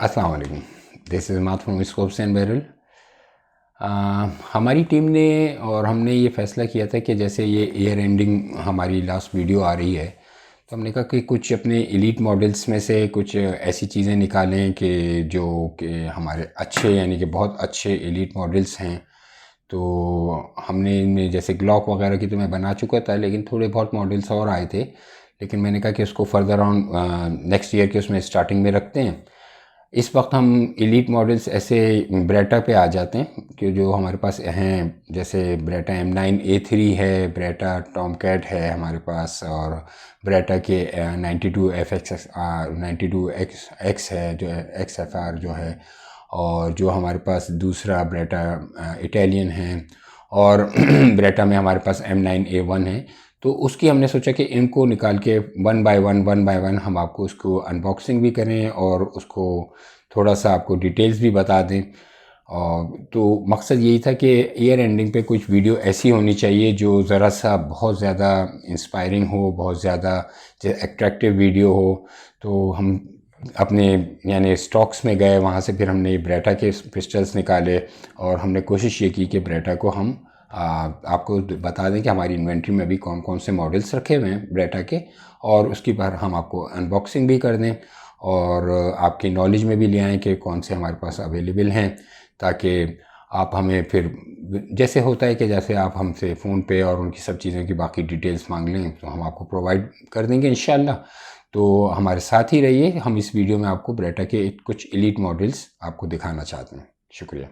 अस्सलाम वालेकुम, this is मात फ्रॉम स्कोप्स एंड बैरल। हमारी टीम ने और हमने ये फ़ैसला किया था कि जैसे ये ईयर एंडिंग हमारी लास्ट वीडियो आ रही है, तो हमने कहा कि कुछ अपने एलीट मॉडल्स में से कुछ ऐसी चीज़ें निकालें कि जो कि हमारे अच्छे यानी कि बहुत अच्छे एलीट मॉडल्स हैं। तो हमने इनमें जैसे ग्लॉक वगैरह की तो मैं बना चुका था, लेकिन थोड़े बहुत मॉडल्स और आए थे, लेकिन मैंने कहा कि उसको फर्दर ऑन नेक्स्ट ईयर के उसमें स्टार्टिंग में रखते हैं। इस वक्त हम एलीट मॉडल्स ऐसे ब्रेटा पे आ जाते हैं कि जो हमारे पास हैं, जैसे ब्रेटा M9A3 है, ब्रेटा टॉमकैट है हमारे पास, और ब्रेटा के 92FX है जो XFR जो है, और जो हमारे पास दूसरा ब्रेटा इटालियन है, और ब्रेटा में हमारे पास M9A1 है। तो उसकी हमने सोचा कि इनको निकाल के वन बाय वन हम आपको उसको अनबॉक्सिंग भी करें और उसको थोड़ा सा आपको डिटेल्स भी बता दें। और तो मकसद यही था कि ईयर एंडिंग पे कुछ वीडियो ऐसी होनी चाहिए जो ज़रा सा बहुत ज़्यादा इंस्पायरिंग हो, बहुत ज़्यादा एट्रैक्टिव वीडियो हो। तो हम अपने यानी स्टॉक्स में गए, वहाँ से फिर हमने ब्रेटा के पिस्टल्स निकाले और हमने कोशिश ये की कि ब्रेटा को हम आपको बता दें कि हमारी इन्वेंट्री में अभी कौन कौन से मॉडल्स रखे हुए हैं ब्रेटा के, और उसकी बार हम आपको अनबॉक्सिंग भी कर दें और आपकी नॉलेज में भी ले आएँ कि कौन से हमारे पास अवेलेबल हैं, ताकि आप हमें फिर जैसे होता है कि जैसे आप हमसे फ़ोन पे और उनकी सब चीज़ों की बाकी डिटेल्स मांग लें तो हम आपको प्रोवाइड कर देंगे इंशाल्लाह। तो हमारे साथ ही रहिए, हम इस वीडियो में आपको ब्रेटा के कुछ एलीट मॉडल्स आपको दिखाना चाहते हैं। शुक्रिया।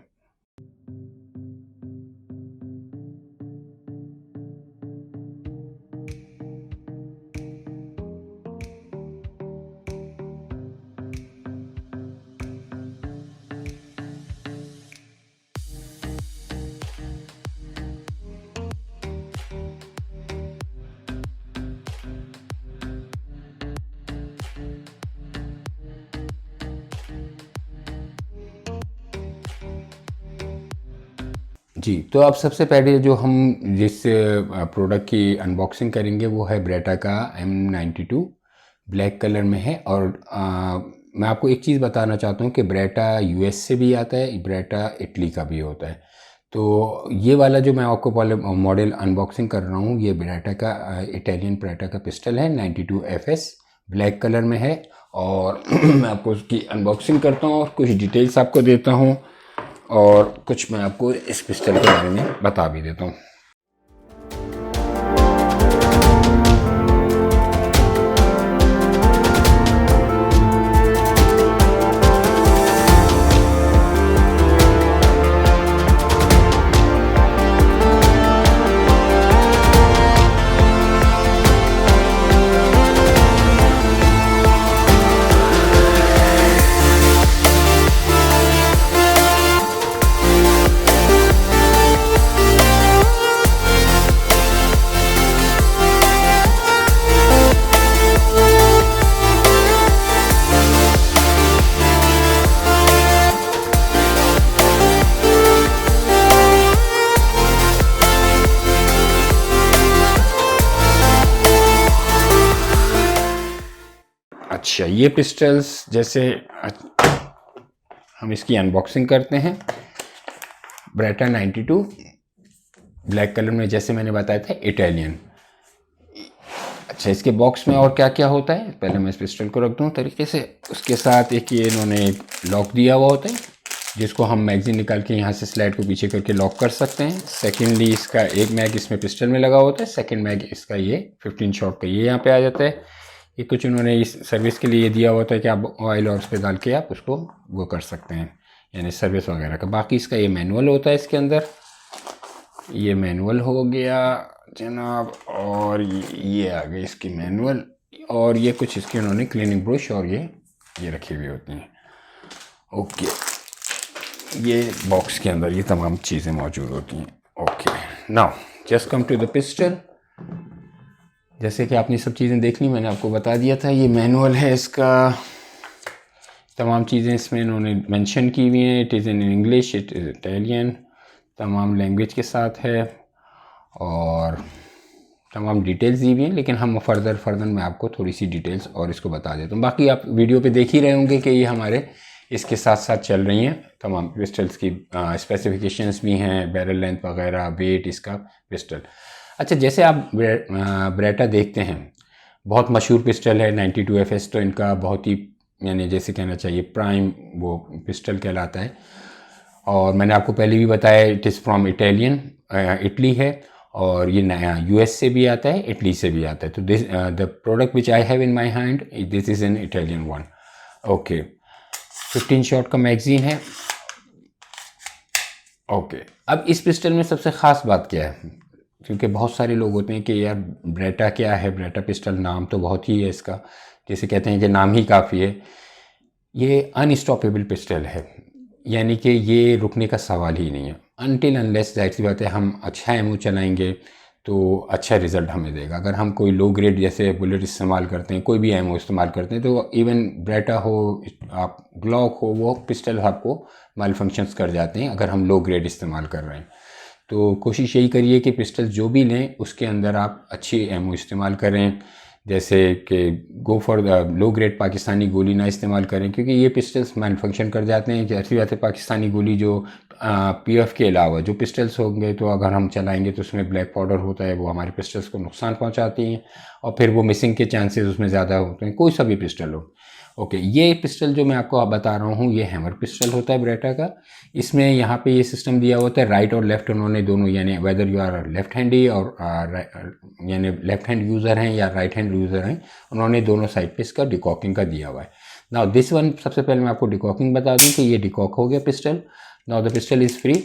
जी, तो अब सबसे पहले जो हम जिस प्रोडक्ट की अनबॉक्सिंग करेंगे वो है ब्रेटा का M92, ब्लैक कलर में है। और मैं आपको एक चीज़ बताना चाहता हूँ कि ब्रेटा US से भी आता है, ब्रेटा इटली का भी होता है। तो ये वाला जो मैं आपको मॉडल अनबॉक्सिंग कर रहा हूँ, ये ब्रेटा का इटालियन ब्रेटा का पिस्टल है, 92FS ब्लैक कलर में है। और मैं आपको उसकी अनबॉक्सिंग करता हूँ और कुछ डिटेल्स आपको देता हूँ, और कुछ मैं आपको इस पिस्टल के बारे में बता भी देता हूँ। अच्छा, ये पिस्टल्स जैसे हम इसकी अनबॉक्सिंग करते हैं। ब्रेटा 92 ब्लैक कलर में, जैसे मैंने बताया था, इटालियन। अच्छा, इसके बॉक्स में और क्या क्या होता है, पहले मैं इस पिस्टल को रख दूँ तरीके से। उसके साथ एक ये इन्होंने लॉक दिया हुआ होता है, जिसको हम मैगजीन निकाल के यहाँ से स्लाइड को पीछे करके लॉक कर सकते हैं। सेकेंडली, इसका एक मैग इसमें पिस्टल में लगा होता है, सेकेंड मैग इसका ये 15 शॉट का ये यहाँ पे आ जाता है। ये कुछ उन्होंने इस सर्विस के लिए दिया होता है कि आप ऑयल और उस पर डाल के आप उसको वो कर सकते हैं, यानी सर्विस वगैरह का। बाकी इसका ये मैनुअल होता है, इसके अंदर ये मैनुअल हो गया जनाब, और ये आ गई इसकी मैनुअल, और ये कुछ इसके उन्होंने क्लीनिंग ब्रश और ये रखी हुई होती हैं। ओके, ये बॉक्स के अंदर ये तमाम चीज़ें मौजूद होती हैं। Okay, now just come to the pistol. जैसे कि आपने सब चीज़ें देख ली, मैंने आपको बता दिया था। ये मैनुअल है इसका, तमाम चीज़ें इसमें इन्होंने मेंशन की हुई हैं। It is in English, it is Italian, तमाम लैंग्वेज के साथ है और तमाम डिटेल्स दी हुई हैं। लेकिन हम फर्दर मैं आपको थोड़ी सी डिटेल्स और इसको बता देता हूँ। बाकी आप वीडियो पे देख ही रहे होंगे कि ये हमारे इसके साथ साथ चल रही हैं तमाम पिस्टल्स की स्पेसिफिकेशंस भी हैं, बैरल लेंथ वगैरह, वेट इसका पिस्टल। अच्छा, जैसे आप ब्रेटा देखते हैं, बहुत मशहूर पिस्टल है 92 FS, तो इनका बहुत ही यानी जैसे कहना चाहिए प्राइम वो पिस्टल कहलाता है। और मैंने आपको पहले भी बताया it is from Italian, Italy है, और ये नया US से भी आता है, इटली से भी आता है। तो this the product which I have in my hand, this is an Italian one. Okay, 15 shot का मैगजीन है। ओके, अब इस पिस्टल में सबसे ख़ास बात क्या है, क्योंकि बहुत सारे लोग होते हैं कि यार ब्रेटा क्या है, ब्रेटा पिस्टल नाम तो बहुत ही है इसका, जैसे कहते हैं कि नाम ही काफ़ी है। ये अनस्टॉपेबल पिस्टल है, यानी कि ये रुकने का सवाल ही नहीं है। अनटिल अनलेस, जाहिर सी बात है, हम अच्छा एमओ चलाएंगे तो अच्छा रिज़ल्ट हमें देगा। अगर हम कोई लो ग्रेड जैसे बुलेट इस्तेमाल करते हैं, कोई भी एमओ इस्तेमाल करते हैं, तो इवन ब्रेटा हो, आप ग्लॉक हो, वो पिस्टल आपको माल फंक्शंस कर जाते हैं अगर हम लो ग्रेड इस्तेमाल कर रहे हैं। तो कोशिश यही करिए कि पिस्टल जो भी लें उसके अंदर आप अच्छी एमओ इस्तेमाल करें, जैसे कि go for the low grade Pakistani गोली ना इस्तेमाल करें, क्योंकि ये पिस्टल्स मैन फंक्शन कर जाते हैं। ऐसी बात है, पाकिस्तानी गोली जो PF के अलावा जो पिस्टल्स होंगे तो अगर हम चलाएंगे तो उसमें ब्लैक पाउडर होता है, वो हमारे पिस्टल्स को नुकसान पहुंचाती हैं और फिर वो मिसिंग के चांसेस उसमें ज़्यादा होते हैं, कोई सा भी पिस्टल हो। ओके, ये पिस्टल जो मैं आपको बता रहा हूँ ये हैमर पिस्टल होता है ब्रेटा का। इसमें यहाँ पे ये सिस्टम दिया होता है, राइट और लेफ्ट उन्होंने दोनों, यानी whether you are left handy और यानी लेफ्ट हैंड यूज़र हैं या राइट हैंड यूज़र हैं, उन्होंने दोनों साइड पे इसका डिकॉकिंग का दिया हुआ है। नाउ दिस वन, सबसे पहले मैं आपको डिकॉकिंग बता दूं कि ये डिकॉक हो गया pistol. Now the pistol is free.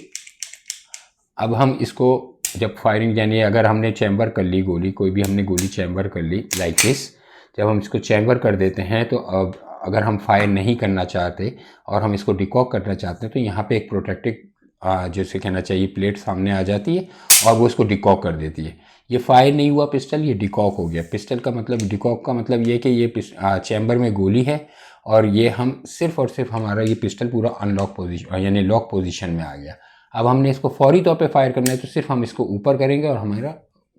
अब हम इसको जब फायरिंग, यानी अगर हमने चैम्बर कर ली गोली, कोई भी हमने गोली चैम्बर कर ली लाइक दिस, जब हम इसको चैम्बर कर देते हैं तो अब अगर हम फायर नहीं करना चाहते और हम इसको डिकॉक करना चाहते हैं तो यहाँ पे एक प्रोटेक्टिव जैसे कहना चाहिए प्लेट सामने आ जाती है और वो इसको डिकॉक कर देती है। ये फायर नहीं हुआ पिस्टल, ये डिकॉक हो गया। पिस्टल का मतलब, डिकॉक का मतलब ये कि ये चैम्बर में गोली है और ये हम सिर्फ और सिर्फ हमारा ये पिस्टल पूरा अनलॉक पोजीशन यानी लॉक पोजीशन में आ गया। अब हमने इसको फौरी तौर पे फायर करना है तो सिर्फ हम इसको ऊपर करेंगे और हमारा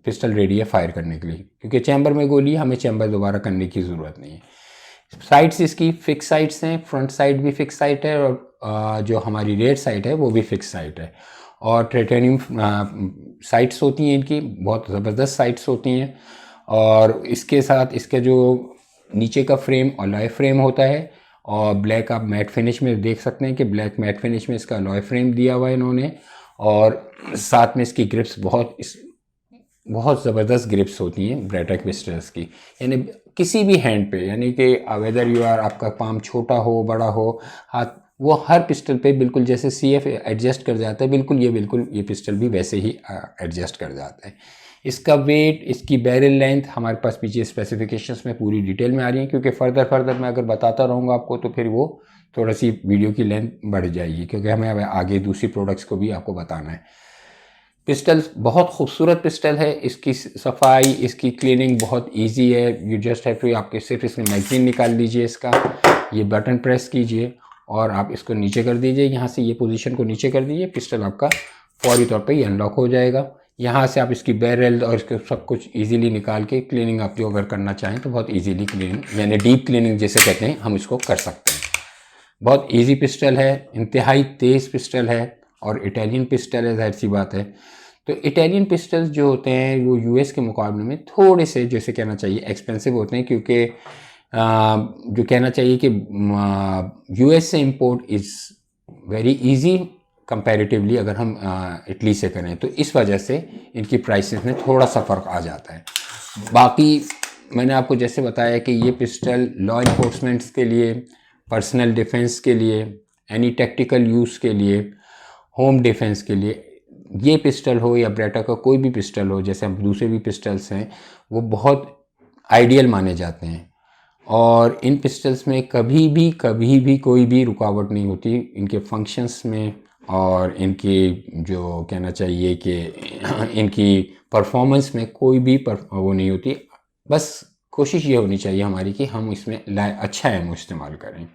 पिस्टल रेडी है फायर करने के लिए, क्योंकि चैम्बर में गोली है, हमें चैम्बर दोबारा करने की ज़रूरत नहीं है। साइड्स इसकी फिक्स साइड्स हैं, फ्रंट साइड भी फिक्स साइड है और जो हमारी रेयर साइड है वो भी फिक्स साइड है। और टाइटेनियम साइड्स होती हैं इनकी, बहुत ज़बरदस्त साइड्स होती हैं। और इसके साथ इसके जो नीचे का फ्रेम अलॉय फ्रेम होता है और ब्लैक, आप मैट फिनिश में देख सकते हैं कि ब्लैक मैट फिनिश में इसका अलॉय फ्रेम दिया हुआ है इन्होंने। और साथ में इसकी ग्रिप्स बहुत ज़बरदस्त ग्रिप्स होती हैं ब्रेटा पिस्टल्स की, यानी किसी भी हैंड पे, यानी कि वेदर यू आर, आपका पाम छोटा हो बड़ा हो हाथ, वो हर पिस्टल पे बिल्कुल जैसे CF एडजस्ट कर जाता है, बिल्कुल ये पिस्टल भी वैसे ही एडजस्ट कर जाता है। इसका वेट, इसकी बैरल लेंथ हमारे पास पीछे स्पेसिफिकेशंस में पूरी डिटेल में आ रही है, क्योंकि फर्दर मैं अगर बताता रहूँगा आपको तो फिर वो थोड़ा सी वीडियो की लेंथ बढ़ जाएगी, क्योंकि हमें अब आगे दूसरी प्रोडक्ट्स को भी आपको बताना है। पिस्टल बहुत खूबसूरत पिस्टल है, इसकी सफाई, इसकी क्लीनिंग बहुत इजी है। यू जस्ट हैव टू, आपके सिर्फ इसमें मैगजीन निकाल लीजिए इसका, ये बटन प्रेस कीजिए और आप इसको नीचे कर दीजिए, यहाँ से ये पोजीशन को नीचे कर दीजिए, पिस्टल आपका फौरी तौर पे ये अनलॉक हो जाएगा। यहाँ से आप इसकी बैरल और इसके सब कुछ इजीली निकाल के क्लीनिंग आप जो अगर करना चाहें तो बहुत इजीली क्लीनिंग, यानी डीप क्लीनिंग जैसे कहते हैं, हम इसको कर सकते हैं। बहुत इजी पिस्टल है, इंतहाई तेज़ पिस्टल है और इटालियन पिस्टल है, जाहिर सी बात है। तो इटालियन पिस्टल्स जो होते हैं वो US के मुकाबले में थोड़े से, जैसे कहना चाहिए, एक्सपेंसिव होते हैं, क्योंकि जो कहना चाहिए कि US से import is very easy comparatively अगर हम इटली से करें, तो इस वजह से इनकी प्राइसेस में थोड़ा सा फ़र्क आ जाता है। बाकी मैंने आपको जैसे बताया कि ये पिस्टल लॉ इन्फोर्समेंट्स के लिए, पर्सनल डिफेंस के लिए, एनी टैक्टिकल यूज़ के लिए, होम डिफेंस के लिए, ये पिस्टल हो या ब्रेटा का कोई भी पिस्टल हो, जैसे हम दूसरे भी पिस्टल्स हैं, वो बहुत आइडियल माने जाते हैं। और इन पिस्टल्स में कभी भी कोई भी रुकावट नहीं होती इनके फंक्शंस में, और इनकी जो कहना चाहिए कि इनकी परफॉर्मेंस में कोई भी वो नहीं होती। बस कोशिश ये होनी चाहिए हमारी कि हम इसमें अच्छा एमो इस्तेमाल करें।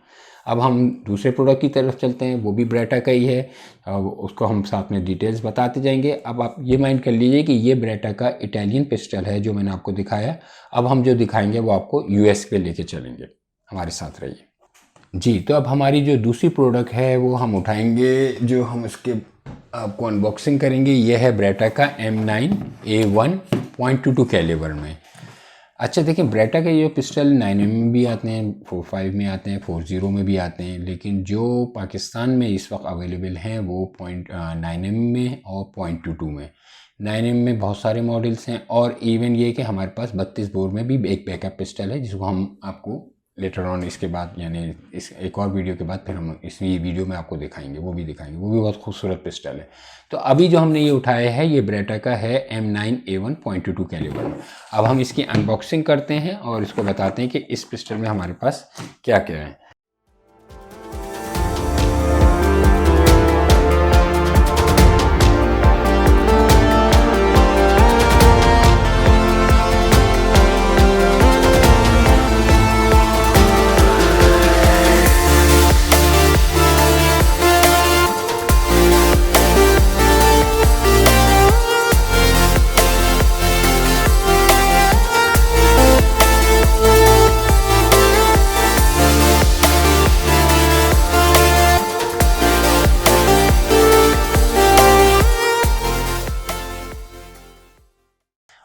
अब हम दूसरे प्रोडक्ट की तरफ चलते हैं, वो भी ब्रेटा का ही है, उसको हम साथ में डिटेल्स बताते जाएंगे। अब आप ये माइंड कर लीजिए कि ये ब्रेटा का इटालियन पिस्टल है जो मैंने आपको दिखाया। अब हम जो दिखाएंगे वो आपको US पे लेके चलेंगे, हमारे साथ रहिए। जी, तो अब हमारी जो दूसरी प्रोडक्ट है वो हम उठाएंगे, जो हम इसके आपको अनबॉक्सिंग करेंगे। ये है ब्रेटा का M9A1.22 कैलिबर में। अच्छा देखिए, ब्रेटा के ये पिस्टल 9mm में भी आते हैं, 45 में आते हैं, 40 में भी आते हैं, लेकिन जो पाकिस्तान में इस वक्त अवेलेबल हैं वो 9mm में और 0.22 में। 9mm में बहुत सारे मॉडल्स हैं, और इवन ये कि हमारे पास 32 बोर में भी एक बैकअप पिस्टल है, जिसको हम आपको लेटर ऑन इसके बाद, यानी इस एक और वीडियो के बाद फिर हम इस वीडियो में आपको दिखाएंगे, वो भी बहुत खूबसूरत पिस्टल है। तो अभी जो हमने ये उठाया है ये ब्रेटा का है M9A1.22 कैलिबर में। अब हम इसकी अनबॉक्सिंग करते हैं और इसको बताते हैं कि इस पिस्टल में हमारे पास क्या क्या है।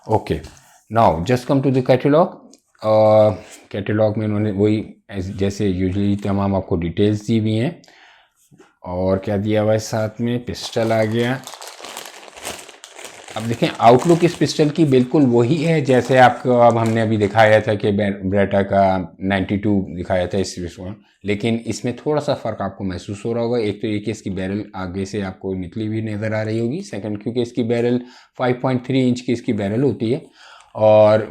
Okay, now just come to the catalogue. Catalogue में उन्होंने वही जैसे यूजुअली तमाम आपको डिटेल्स दी हुई हैं, और क्या दिया हुआ है साथ में, पिस्टल आ गया। अब देखें, आउटलुक इस पिस्टल की बिल्कुल वही है जैसे आपको अब हमने अभी दिखाया था कि ब्रेटा का 92 दिखाया था इस पिस्टल, लेकिन इसमें थोड़ा सा फ़र्क आपको महसूस हो रहा होगा। एक तो ये कि इसकी बैरल आगे से आपको निकली हुई नज़र आ रही होगी, सेकंड क्योंकि इसकी बैरल 5.3 इंच की इसकी बैरल होती है और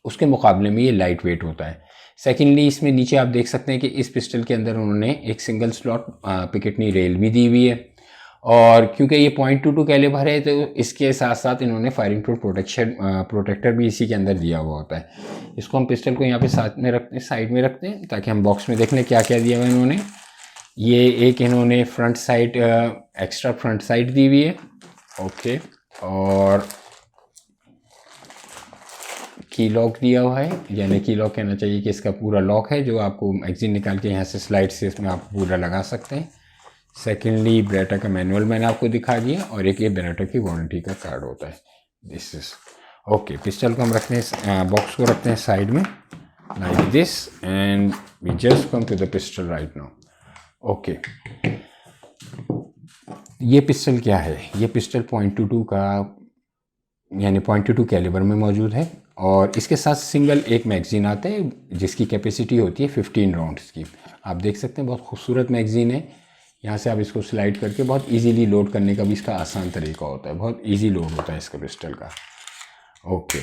उसके मुकाबले में ये लाइट वेट होता है। सेकेंडली इसमें नीचे आप देख सकते हैं कि इस पिस्टल के अंदर उन्होंने एक सिंगल स्लॉट पिकेटनी रेल भी दी हुई है, और क्योंकि ये 0.22 कैलिबर है तो इसके साथ साथ इन्होंने फायरिंग प्रूफ प्रोटेक्टर भी इसी के अंदर दिया हुआ होता है। इसको हम पिस्टल को यहाँ पे साथ में रखते हैं, साइड में रखते हैं, ताकि हम बॉक्स में देख लें क्या क्या दिया हुआ है इन्होंने। ये एक इन्होंने front side extra front side दी हुई है, ओके, और की लॉक दिया हुआ है, यानी की लॉक कहना चाहिए कि इसका पूरा लॉक है जो आपको मैगजीन निकाल के यहाँ से स्लाइड से इसमें आप पूरा लगा सकते हैं। सेकेंडली ब्रेटा का मैनुअल मैंने आपको दिखा दिया, और एक ये ब्रेटा की वारंटी का कार्ड होता है। This is okay. पिस्टल को हम रखते हैं, बॉक्स को रखते हैं साइड में like this, and we just come to the pistol right now. Okay, ये पिस्टल क्या है? ये पिस्टल 0.22 का यानी 0.22 कैलिबर में मौजूद है, और इसके साथ सिंगल एक मैगज़ीन आता है जिसकी कैपेसिटी होती है 15 राउंड्स की। आप देख सकते हैं बहुत खूबसूरत मैगज़ीन है। यहाँ से आप इसको स्लाइड करके बहुत इजीली लोड करने का भी इसका आसान तरीका होता है, बहुत इजी लोड होता है इसका पिस्टल का। ओके,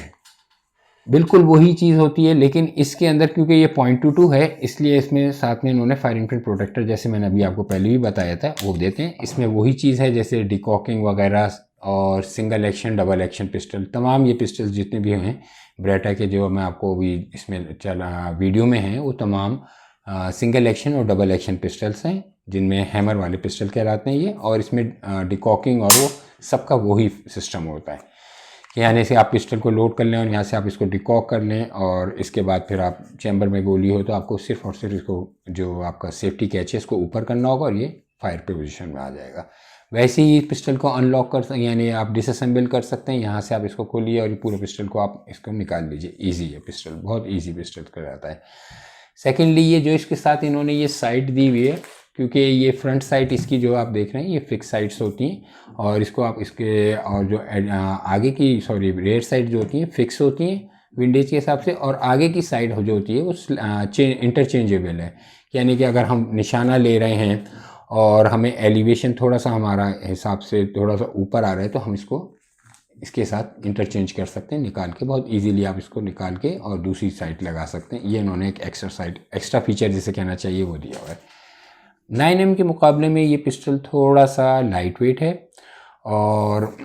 बिल्कुल वही चीज़ होती है, लेकिन इसके अंदर क्योंकि ये 0.22 है इसलिए इसमें साथ में इन्होंने फायरिंग पिन प्रोटेक्टर, जैसे मैंने अभी आपको पहले भी बताया था, वो देते हैं। इसमें वही चीज़ है जैसे डिकॉकिंग वगैरह और single action double action pistol, तमाम ये पिस्टल्स जितने भी हैं ब्रेटा के जो मैं आपको अभी इसमें चला वीडियो में हैं, वो तमाम सिंगल एक्शन और डबल एक्शन पिस्टल्स हैं, जिनमें हैमर वाले पिस्टल कहलाते हैं ये। और इसमें डिकॉकिंग और वो सबका वही सिस्टम होता है कि यानी से आप पिस्टल को लोड कर लें और यहाँ से आप इसको डिकॉक कर लें, और इसके बाद फिर आप चैम्बर में गोली हो तो आपको सिर्फ और सिर्फ इसको जो आपका सेफ्टी कैच है इसको ऊपर करना होगा और ये फायर पे पोजीशन में आ जाएगा। वैसे ही पिस्टल को अनलॉक कर सकते, यानी आप डिसअसेंबल कर सकते हैं। यहाँ से आप इसको खोलिए और ये पूरे पिस्टल को आप इसको निकाल लीजिए। ईजी है पिस्टल, बहुत ईजी पिस्टल कर जाता है। सेकेंडली ये जो इसके साथ इन्होंने ये साइड दी हुई है, क्योंकि ये फ्रंट साइड इसकी जो आप देख रहे हैं ये फिक्स साइड्स होती हैं, और इसको आप इसके और जो आगे की रेयर साइड जो होती हैं फिक्स होती हैं विंडेज के हिसाब से, और आगे की साइड जो होती है वो इंटरचेंजेबल है। यानी कि अगर हम निशाना ले रहे हैं और हमें एलिवेशन थोड़ा सा हमारा हिसाब से थोड़ा सा ऊपर आ रहा है तो हम इसको इसके साथ इंटरचेंज कर सकते हैं, निकाल के बहुत इजीली आप इसको निकाल के और दूसरी साइड लगा सकते हैं। ये इन्होंने एक एक्स्ट्रा फीचर जिसे कहना चाहिए वो दिया हुआ है। 9mm के मुकाबले में ये पिस्टल थोड़ा सा लाइट वेट है, और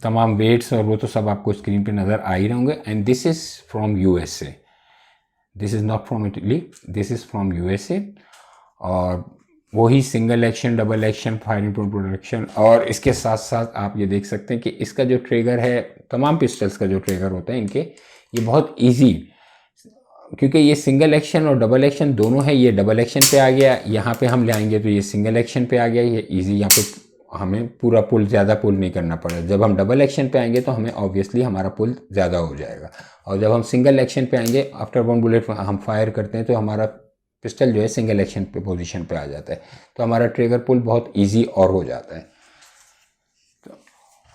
तमाम वेट्स और वो तो सब आपको स्क्रीन पे नज़र आ ही रहे होंगे। And this is from USA, this is not from Italy, this is from USA। और वही single action double action firing protection, और इसके साथ साथ आप ये देख सकते हैं कि इसका जो ट्रिगर है, तमाम पिस्टल्स का जो ट्रिगर होता है इनके, ये बहुत ईजी क्योंकि ये सिंगल एक्शन और डबल एक्शन दोनों है, ये डबल एक्शन पे आ गया, यहाँ पे हम ले आएंगे तो ये सिंगल एक्शन पे आ गया, ये इजी, यहाँ पे हमें पूरा पुल ज़्यादा पुल नहीं करना पड़ेगा। जब हम डबल एक्शन पे आएंगे तो हमें ऑब्वियसली हमारा पुल ज़्यादा हो जाएगा, और जब हम सिंगल एक्शन पे आएंगे आफ्टर 1 बुलेट हम फायर करते हैं तो हमारा पिस्टल जो है सिंगल एक्शन पे पोजीशन पे आ जाता है, तो हमारा ट्रिगर पुल बहुत ईजी और हो जाता है।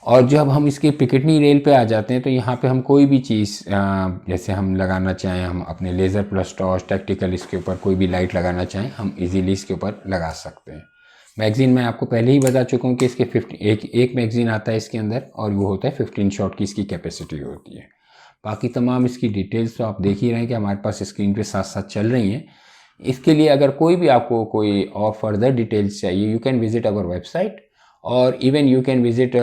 और जब हम इसके पिकेटनी रेल पे आ जाते हैं तो यहाँ पे हम कोई भी चीज़ जैसे हम लगाना चाहें, हम अपने लेज़र प्लस टॉर्च टैक्टिकल इसके ऊपर कोई भी लाइट लगाना चाहें हम इजीली इसके ऊपर लगा सकते हैं। मैगज़ीन मैं आपको पहले ही बता चुका हूँ कि इसके 15 एक मैगज़ीन आता है इसके अंदर, और वो होता है 15 शॉट की इसकी कैपेसिटी होती है। बाकी तमाम इसकी डिटेल्स तो आप देख ही रहे हैं कि हमारे पास स्क्रीन पर साथ साथ चल रही हैं। इसके लिए अगर कोई भी आपको कोई और फर्दर डिटेल्स चाहिए, you can visit our website, और इवन यू कैन विज़िट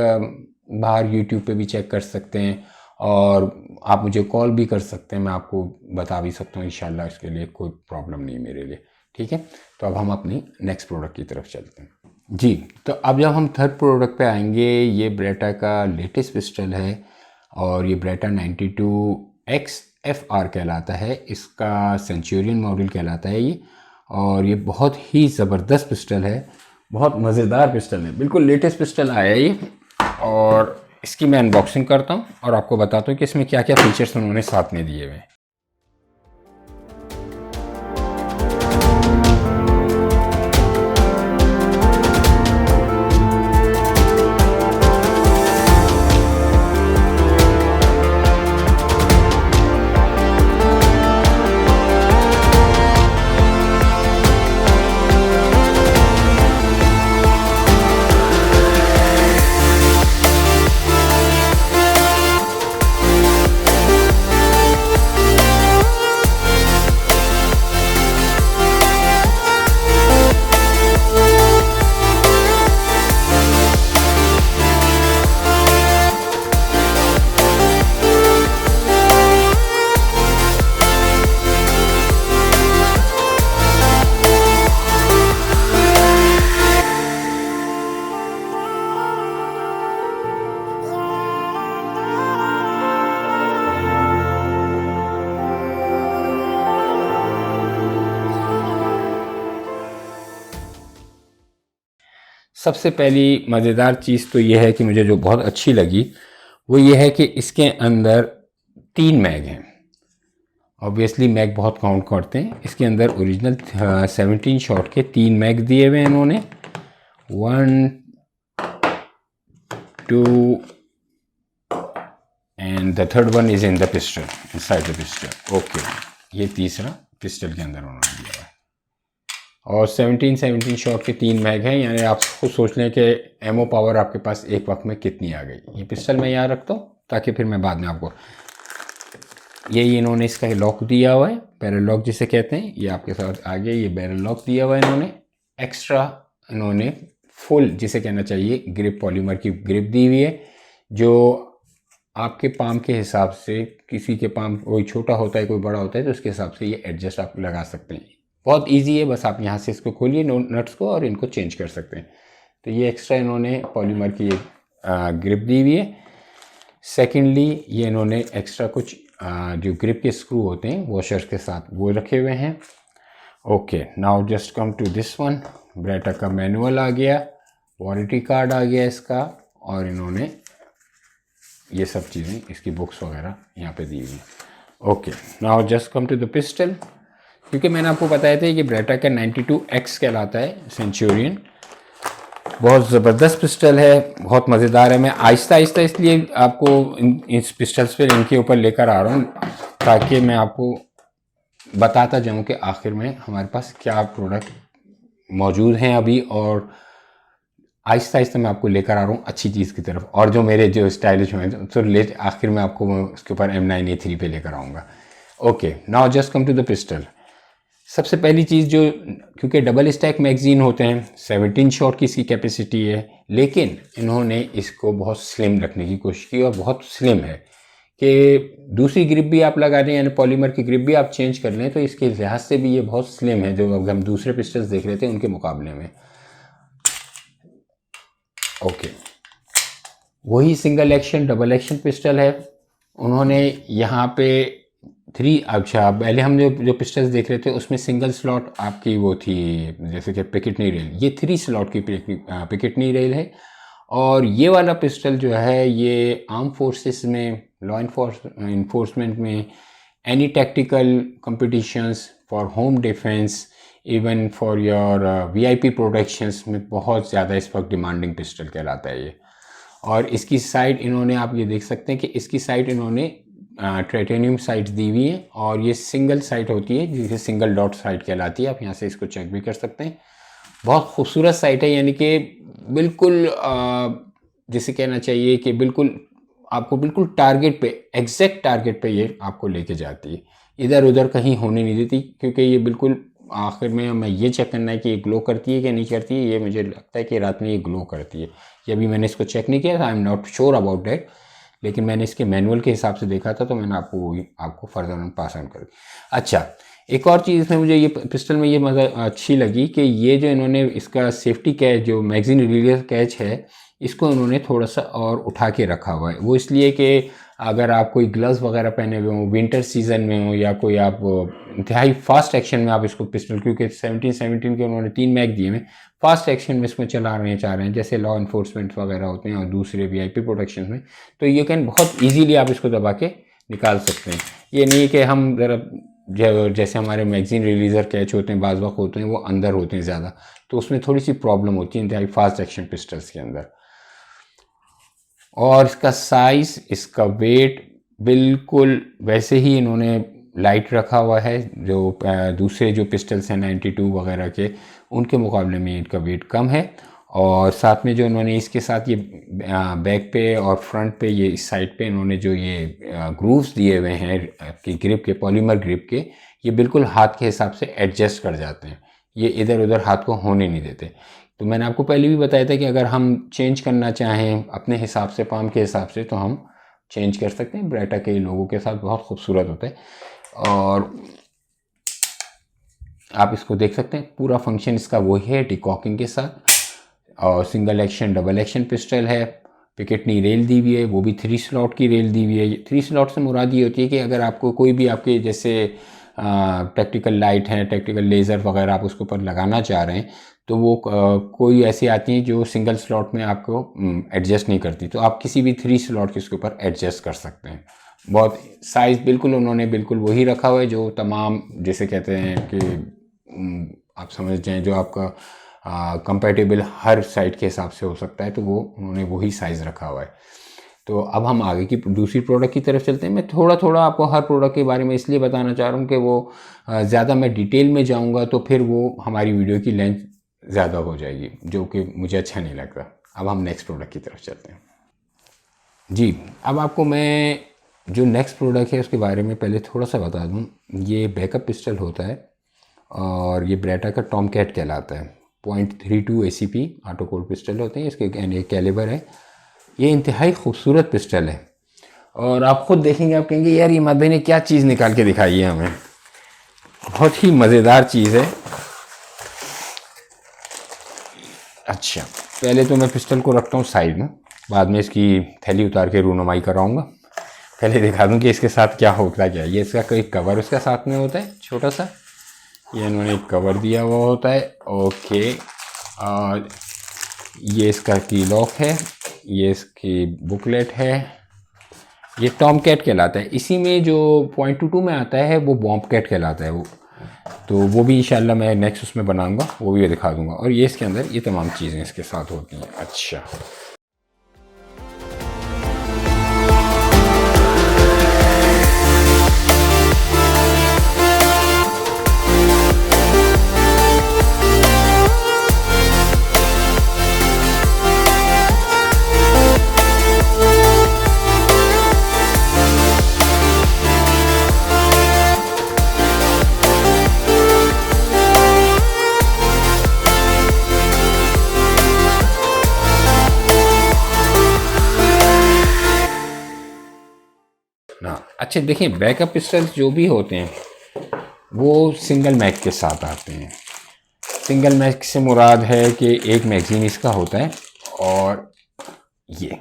बाहर यूट्यूब पे भी चेक कर सकते हैं, और आप मुझे कॉल भी कर सकते हैं, मैं आपको बता भी सकता हूँ इंशाल्लाह, इसके लिए कोई प्रॉब्लम नहीं मेरे लिए। ठीक है, तो अब हम अपनी नेक्स्ट प्रोडक्ट की तरफ चलते हैं जी। तो अब जब हम थर्ड प्रोडक्ट पे आएंगे, ये ब्रेटा का लेटेस्ट पिस्टल है, और ये ब्रेटा 92X FR कहलाता है, इसका सेंचुरियन मॉडल कहलाता है ये, और ये बहुत ही ज़बरदस्त पिस्टल है, बहुत मज़ेदार पिस्टल है, बिल्कुल लेटेस्ट पिस्टल आया है ये। और इसकी मैं अनबॉक्सिंग करता हूँ और आपको बताता हूँ कि इसमें क्या क्या फीचर्स उन्होंने साथ में दिए हुए हैं। सबसे पहली मज़ेदार चीज़ तो ये है कि मुझे जो बहुत अच्छी लगी वो ये है कि इसके अंदर 3 मैग हैं। ऑब्वियसली मैग बहुत काउंट करते हैं, इसके अंदर ओरिजिनल 17 शॉट के 3 मैग दिए हुए हैं इन्होंने, 1 2 and the third one is in the pistol, inside the pistol. Okay, ये तीसरा पिस्टल के अंदर उन्होंने दिया हुआ है, और 17 शॉट के 3 मैग हैं, यानी आप खुद सोच लें कि एमओ पावर आपके पास एक वक्त में कितनी आ गई। ये पिस्टल मैं यहाँ रखता हूँ ताकि फिर मैं बाद में आपको, ये इन्होंने इसका लॉक दिया हुआ है, बैरल लॉक जिसे कहते हैं, ये आपके साथ आगे ये बैरल लॉक दिया हुआ है इन्होंने। एक्स्ट्रा इन्होंने फुल जिसे कहना चाहिए ग्रिप, पॉलीमर की ग्रिप दी हुई है, जो आपके पाम के हिसाब से, किसी के पाम कोई छोटा होता है कोई बड़ा होता है तो उसके हिसाब से ये एडजस्ट आप लगा सकते हैं। बहुत इजी है, बस आप यहाँ से इसको खोलिए नट्स को और इनको चेंज कर सकते हैं। तो ये एक्स्ट्रा इन्होंने पॉलीमर की ग्रिप दी हुई है। सेकेंडली ये इन्होंने एक्स्ट्रा कुछ जो ग्रिप के स्क्रू होते हैं वॉशर्स के साथ वो रखे हुए हैं। Okay, now just come to this one. Beretta का मैनुअल आ गया, वारंटी कार्ड आ गया इसका, और इन्होंने ये सब चीज़ें, इसकी बुक्स वगैरह यहाँ पे दी हुई हैं। Okay, now just come to the pistol. क्योंकि मैंने आपको बताया था कि ब्रेटा का 92X कहलाता है सेंचुरियन, बहुत ज़बरदस्त पिस्टल है, बहुत मज़ेदार है। मैं आहिस्ता आहिस्ता इसलिए आपको इस पिस्टल्स पे इनके ऊपर लेकर आ रहा हूँ ताकि मैं आपको बताता जाऊँ कि आखिर में हमारे पास क्या प्रोडक्ट मौजूद हैं अभी, और आहिस्ता आहिस्ता मैं आपको लेकर आ रहा हूँ अच्छी चीज़ की तरफ, और जो मेरे जो स्टाइलिश हैं तो आखिर में आपको उसके ऊपर M9A3 पे लेकर आऊँगा। Okay, now just come to the pistol. सबसे पहली चीज़ जो, क्योंकि डबल स्टैक मैगज़ीन होते हैं, 17 शॉट की इसकी कैपेसिटी है, लेकिन इन्होंने इसको बहुत स्लिम रखने की कोशिश की, और बहुत स्लिम है कि दूसरी ग्रिप भी आप लगा दें, यानी पॉलीमर की ग्रिप भी आप चेंज कर लें तो इसके लिहाज से भी ये बहुत स्लिम है, जो हम दूसरे पिस्टल्स देख रहे थे उनके मुकाबले में। ओके, वही single action double action pistol है। उन्होंने यहाँ पे 3, अच्छा पहले हम जो पिस्टल्स देख रहे थे उसमें सिंगल स्लॉट आपकी वो थी, जैसे कि पिकेटनी रेल, ये 3 स्लॉट की पिकेटनी रेल है। और ये वाला पिस्टल जो है ये आर्म फोर्सेस में, लॉ इन्फोर्समेंट में, any tactical competitions for home defence, even for your VIP protections में बहुत ज़्यादा इस वक्त डिमांडिंग पिस्टल कहलाता है ये। और इसकी साइड इन्होंने, आप ये देख सकते हैं कि इसकी साइड इन्होंने टाइटेनियम साइड्स दी हुई है, और ये सिंगल साइड होती है जिसे सिंगल डॉट साइड कहलाती है। आप यहाँ से इसको चेक भी कर सकते हैं। बहुत खूबसूरत साइट है, यानी कि बिल्कुल जिसे कहना चाहिए कि बिल्कुल आपको बिल्कुल टारगेट पे, एग्जैक्ट टारगेट पे ये आपको लेके जाती है, इधर उधर कहीं होने नहीं देती। क्योंकि ये बिल्कुल आखिर में हमें ये चेक करना है कि ये ग्लो करती है कि नहीं करती है। ये मुझे लगता है कि रात में ये ग्लो करती है। ये अभी मैंने इसको चेक नहीं किया था, आई am not sure about that, लेकिन मैंने इसके मैनुअल के हिसाब से देखा था, तो मैंने आपको फर्दर पास ऑन कर दी। अच्छा, एक और चीज़ इसमें मुझे ये पिस्टल में ये मज़ा अच्छी लगी कि ये जो इन्होंने इसका सेफ्टी कैच, जो मैगजीन रिलीजर कैच है, इसको उन्होंने थोड़ा सा और उठा के रखा हुआ है। वो इसलिए कि अगर आप कोई ग्लव्स वगैरह पहने हुए हो, विंटर सीजन में हो, या कोई आप इंतहाई फास्ट एक्शन में आप इसको पिस्टल, क्योंकि 17 के उन्होंने 3 मैग दिए हैं, फास्ट एक्शन में इसमें चला रहे हैं, चाह रहे हैं, जैसे लॉ इन्फोर्समेंट वगैरह होते हैं और दूसरे वीआईपी प्रोटेक्शन में, तो ये कैन बहुत ईजीली आप इसको दबा के निकाल सकते हैं। ये नहीं कि हम ज़रा जैसे हमारे मैगजीन रिलीजर कैच होते हैं, बाज़ वक्त होते हैं वो अंदर होते हैं ज़्यादा, तो उसमें थोड़ी सी प्रॉब्लम होती है इंतहाई फास्ट एक्शन पिस्टल्स के अंदर। और इसका साइज़, इसका वेट बिल्कुल वैसे ही इन्होंने लाइट रखा हुआ है, जो दूसरे जो पिस्टल्स हैं 92 वगैरह के, उनके मुकाबले में इनका वेट कम है। और साथ में जो इन्होंने इसके साथ ये बैक पे और फ्रंट पे, ये इस साइड पे इन्होंने जो ये ग्रूव्स दिए हुए हैं आपकी ग्रिप के, पॉलीमर ग्रिप के, ये बिल्कुल हाथ के हिसाब से एडजस्ट कर जाते हैं, ये इधर उधर हाथ को होने नहीं देते। तो मैंने आपको पहले भी बताया था कि अगर हम चेंज करना चाहें अपने हिसाब से, पाम के हिसाब से, तो हम चेंज कर सकते हैं। ब्रेटा के लोगों के साथ बहुत खूबसूरत होता है। और आप इसको देख सकते हैं, पूरा फंक्शन इसका वही है, डिकॉकिंग के साथ। और single action, double action pistol है। पिकेटनी रेल दी हुई है, वो भी 3 स्लॉट की रेल दी हुई है। 3 स्लॉट से मुराद ये होती है कि अगर आपको कोई भी आपके जैसे टैक्टिकल लाइट है, टैक्टिकल लेज़र वगैरह आप उसके ऊपर लगाना चाह रहे हैं, तो वो कोई ऐसी आती हैं जो सिंगल स्लॉट में आपको एडजस्ट नहीं करती, तो आप किसी भी 3 स्लॉट के उसके ऊपर एडजस्ट कर सकते हैं। बहुत साइज़ बिल्कुल उन्होंने बिल्कुल वही रखा हुआ है जो तमाम, जैसे कहते हैं कि आप समझ जाएँ, जो आपका कंपैटिबल हर साइड के हिसाब से हो सकता है, तो वो उन्होंने वही साइज़ रखा हुआ है। तो अब हम आगे की दूसरी प्रोडक्ट की तरफ चलते हैं। मैं थोड़ा थोड़ा आपको हर प्रोडक्ट के बारे में इसलिए बताना चाह रहा हूँ कि वो ज़्यादा मैं डिटेल में जाऊँगा तो फिर वो हमारी वीडियो की लेंथ ज़्यादा हो जाएगी, जो कि मुझे अच्छा नहीं लगता। अब हम नेक्स्ट प्रोडक्ट की तरफ चलते हैं। जी, अब आपको मैं जो नेक्स्ट प्रोडक्ट है उसके बारे में पहले थोड़ा सा बता दूँ। ये बैकअप पिस्टल होता है और ये ब्रेटा का टॉमकैट कहलाता है। .32 ACP ऑटो कोल्ड पिस्टल होते हैं, इसके कैलिबर है। ये इंतहाई खूबसूरत पिस्टल है और आप खुद देखेंगे, आप कहेंगे यार ये इमाद भाई ने क्या चीज़ निकाल के दिखाई है हमें। बहुत ही मज़ेदार चीज़ है। अच्छा, पहले तो मैं पिस्टल को रखता हूँ साइड में, बाद में इसकी थैली उतार के रूनुमाई कराऊंगा। पहले दिखा दूँ कि इसके साथ क्या होता है। ये इसका कोई कवर उसका साथ में होता है छोटा सा, ये इन्होंने एक कवर दिया हुआ होता है। ओके, और ये इसका की लॉक है, ये इसकी बुकलेट है। ये टॉमकैट कहलाता है। इसी में जो .22 में आता है वो बॉम्बकैट कहलाता है वो, तो वो भी इंशाल्लाह मैं नेक्स्ट उसमें बनाऊंगा, वो भी दिखा दूंगा। और ये इसके अंदर ये तमाम चीज़ें इसके साथ होती हैं। अच्छा, अच्छा देखिए, बैकअप पिस्टल्स जो भी होते हैं वो सिंगल मैग के साथ आते हैं। सिंगल मैग से मुराद है कि एक मैगजीन इसका होता है, और ये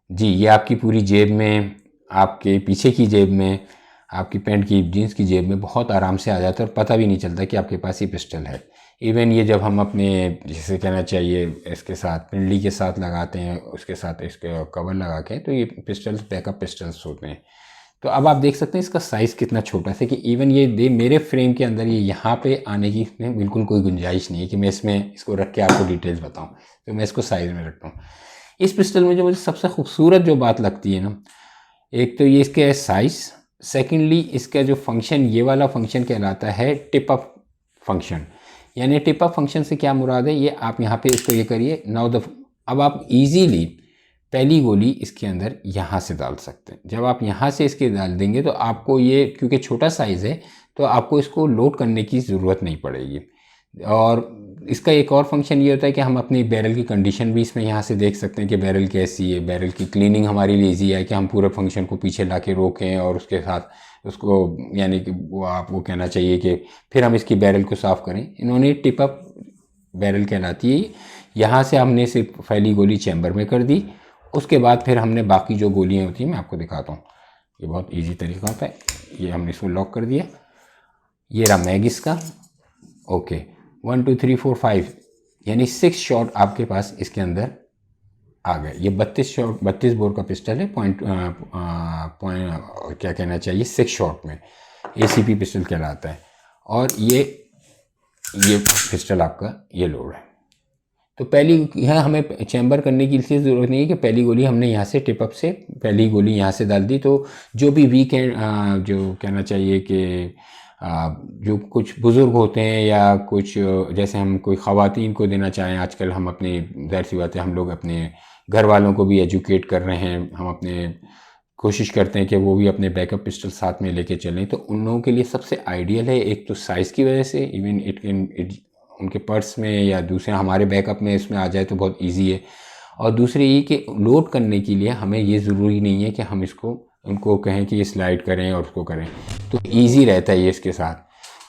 जी, ये आपकी पूरी जेब में, आपके पीछे की जेब में आपकी पैंट की जीन्स की जेब में बहुत आराम से आ जाता है और पता भी नहीं चलता कि आपके पास ये पिस्टल है। इवन ये जब हम अपने जिसे कहना चाहिए इसके साथ पिंडली के साथ लगाते हैं, उसके साथ इसके कवर लगा के, तो ये पिस्टल्स बैकअप पिस्टल्स होते हैं। तो अब आप देख सकते हैं इसका साइज़ कितना छोटा है कि इवन ये मेरे फ्रेम के अंदर ये यहाँ पे आने की बिल्कुल कोई गुंजाइश नहीं है कि मैं इसमें इसको रख के आपको डिटेल्स बताऊँ, तो मैं इसको साइज़ में रखता हूँ। इस पिस्टल में जो मुझे सबसे खूबसूरत जो बात लगती है ना, एक तो ये इसके साइज़, सेकेंडली इसका जो फंक्शन, ये वाला फंक्शन कहलाता है टिप अप फंक्शन। यानी टिप अप फंक्शन से क्या मुराद है, ये आप यहाँ पे इसको ये करिए नाउ अब आप इजीली पहली गोली इसके अंदर यहाँ से डाल सकते हैं। जब आप यहाँ से इसके डाल देंगे तो आपको ये, क्योंकि छोटा साइज़ है, तो आपको इसको लोड करने की ज़रूरत नहीं पड़ेगी। और इसका एक और फंक्शन ये होता है कि हम अपनी बैरल की कंडीशन भी इसमें यहाँ से देख सकते हैं कि बैरल कैसी है। बैरल की क्लीनिंग हमारे लिए ईजी है कि हम पूरे फंक्शन को पीछे ला के रोकें और उसके साथ उसको, यानी कि वो आपको कहना चाहिए कि फिर हम इसकी बैरल को साफ़ करें। इन्होंने टिप अप बैरल कहलाती है। यहाँ से हमने सिर्फ पहली गोली चैम्बर में कर दी, उसके बाद फिर हमने बाकी जो गोलियाँ होती हैं मैं आपको दिखाता हूँ। ये बहुत इजी तरीका होता है। ये हमने इसको लॉक कर दिया, ये रहा मैग इसका। ओके, 1 2 3 4 5 यानी 6 शॉट आपके पास इसके अंदर आ गए। ये 32 बोर का पिस्टल है। क्या कहना चाहिए, 6 शॉट में ACP पिस्टल कहलाता है। और ये पिस्टल आपका ये लोड है। तो पहली यहाँ हमें चैम्बर करने की इसलिए ज़रूरत नहीं है कि पहली गोली हमने यहाँ से टिप अप से पहली गोली यहाँ से डाल दी, तो जो भी वीक है, जो कहना चाहिए कि जो कुछ बुज़ुर्ग होते हैं या कुछ जैसे हम कोई ख़वातीन को देना चाहें, आजकल हम अपने, ज़ाहिर सी बात है, हम लोग अपने घर वालों को भी एजुकेट कर रहे हैं, हम अपने कोशिश करते हैं कि वो भी अपने बैकअप पिस्टल साथ में लेके चलें, तो उन लोगों के लिए सबसे आइडियल है। एक तो साइज़ की वजह से, इवन इट उनके पर्स में या दूसरे हमारे बैकअप में इसमें आ जाए तो बहुत इजी है। और दूसरी ये कि लोड करने के लिए हमें ये ज़रूरी नहीं है कि हम इसको उनको कहें कि ये स्लाइड करें और उसको करें, तो इजी रहता है ये इसके साथ।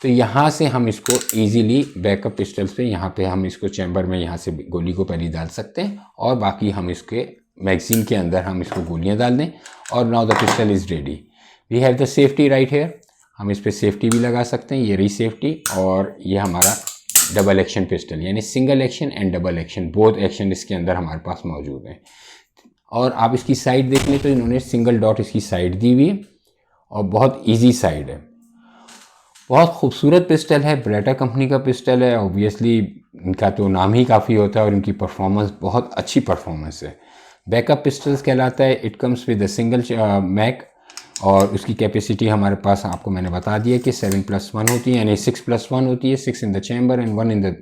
तो यहाँ से हम इसको इजीली बैकअप पिस्टल्स पे, यहाँ पे हम इसको चैम्बर में यहाँ से गोली को पहले डाल सकते हैं और बाकी हम इसके मैगज़ीन के अंदर हम इसको गोलियाँ डाल दें और now the pistol is ready. We have the safety right here. हम इस पर सेफ्टी भी लगा सकते हैं, ये रही सेफ्टी। और ये हमारा डबल एक्शन पिस्टल, यानी single action and double action, both action इसके अंदर हमारे पास मौजूद हैं। और आप इसकी साइड देख लें तो इन्होंने सिंगल डॉट इसकी साइड दी हुई है और बहुत इजी साइड है। बहुत खूबसूरत पिस्टल है, बेरेटा कंपनी का पिस्टल है। ऑब्वियसली इनका तो नाम ही काफ़ी होता है और इनकी परफॉर्मेंस बहुत अच्छी परफॉर्मेंस है। बैकअप पिस्टल्स कहलाता है। It comes with a single mag और उसकी कैपेसिटी हमारे पास आपको मैंने बता दिया कि 7+1 होती है, यानी 6+1 होती है। 6 in the chamber and 1 in the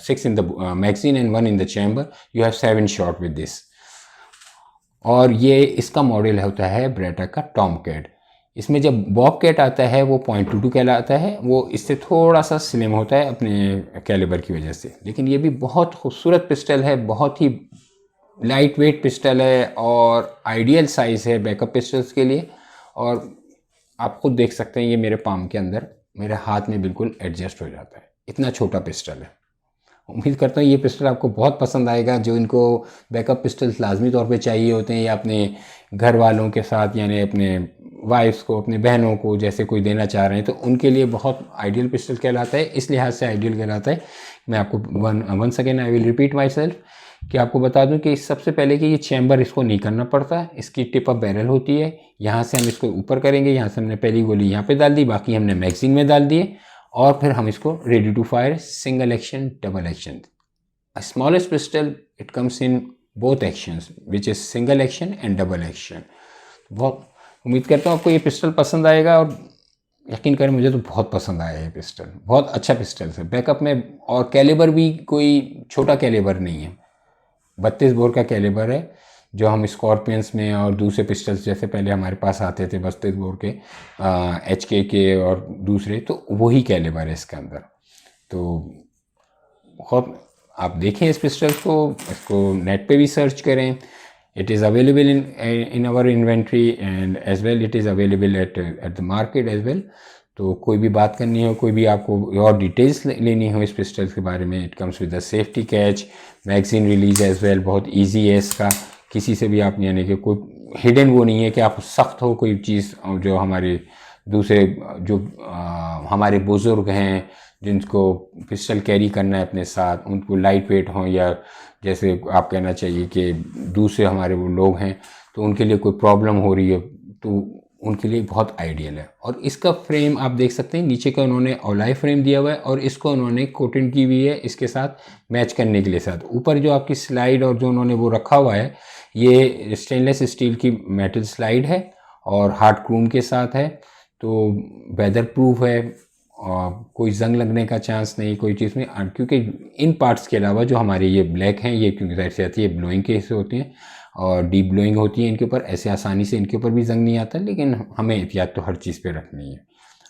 6 in the magazine and 1 in the chamber. You have 7 shot with this. और ये इसका मॉडल होता है बेरेटा का टॉमकैट। इसमें जब बॉबकैट आता है वो .22 कहलाता है, वो इससे थोड़ा सा स्लिम होता है अपने कैलिबर की वजह से। लेकिन ये भी बहुत खूबसूरत पिस्टल है, बहुत ही लाइट वेट पिस्टल है और आइडियल साइज़ है बैकअप पिस्टल्स के लिए। और आप खुद देख सकते हैं ये मेरे पाम के अंदर, मेरे हाथ में बिल्कुल एडजस्ट हो जाता है, इतना छोटा पिस्टल है। उम्मीद करता हूँ ये पिस्टल आपको बहुत पसंद आएगा। जो इनको बैकअप पिस्टल्स लाजमी तौर पे चाहिए होते हैं या अपने घर वालों के साथ, यानी अपने वाइफ्स को, अपने बहनों को जैसे कोई देना चाह रहे हैं, तो उनके लिए बहुत आइडियल पिस्टल कहलाता है। इस लिहाज से आइडियल कहलाता है। मैं आपको once again I will repeat myself कि आपको बता दूं कि सबसे पहले कि ये चैम्बर इसको नहीं करना पड़ता, इसकी टिप अप बैरल होती है। यहाँ से हम इसको ऊपर करेंगे, यहाँ से हमने पहली गोली यहाँ पे डाल दी, बाकी हमने मैगजीन में डाल दिए और फिर हम इसको ready to fire, single action, double action. Smallest pistol it comes in both actions which is single action and double action. बहुत उम्मीद करता हूँ आपको ये पिस्टल पसंद आएगा और यकीन करें मुझे तो बहुत पसंद आया ये पिस्टल। बहुत अच्छा पिस्टल है बैकअप में, और कैलिबर भी कोई छोटा कैलिबर नहीं है, 32 बोर का कैलिबर है। जो हम स्कॉर्पियंस में और दूसरे पिस्टल्स जैसे पहले हमारे पास आते थे 32 बोर के HK के और दूसरे, तो वही कैलिबर है इसके अंदर। तो बहुत आप देखें इस पिस्टल को, इसको नेट पे भी सर्च करें। It is available in our inventory and as well it is available at the market as well. तो कोई भी बात करनी हो, कोई भी आपको और डिटेल्स लेनी हो इस पिस्टल के बारे में, it comes with the safety catch, magazine release as well, बहुत इजी है इसका। किसी से भी आप, यानी कि कोई हिडन वो नहीं है कि आप सख्त हो कोई चीज़। जो हमारे दूसरे जो हमारे बुज़ुर्ग हैं जिनको पिस्टल कैरी करना है अपने साथ, उनको लाइट वेट हों, या जैसे आप कहना चाहिए कि दूसरे हमारे वो लोग हैं तो उनके लिए कोई प्रॉब्लम हो रही है तो उनके लिए बहुत आइडियल है। और इसका फ्रेम आप देख सकते हैं, नीचे का उन्होंने ओलाई फ्रेम दिया हुआ है और इसको उन्होंने कोटिंग की हुई है इसके साथ मैच करने के लिए। साथ ऊपर जो आपकी स्लाइड और जो उन्होंने वो रखा हुआ है, ये स्टेनलेस स्टील की मेटल स्लाइड है और हार्ड क्रोम के साथ है, तो वेदर प्रूफ है और कोई जंग लगने का चांस नहीं, कोई चीज़ नहीं। क्योंकि इन पार्ट्स के अलावा जो हमारे ये ब्लैक हैं, ये क्योंकि ज़ाहिर से आती है ब्लोइंग के हिस्से होती हैं और डीप ब्लोइंग होती है इनके ऊपर, ऐसे आसानी से इनके ऊपर भी जंग नहीं आता, लेकिन हमें एहतियात तो हर चीज़ पे रखनी है।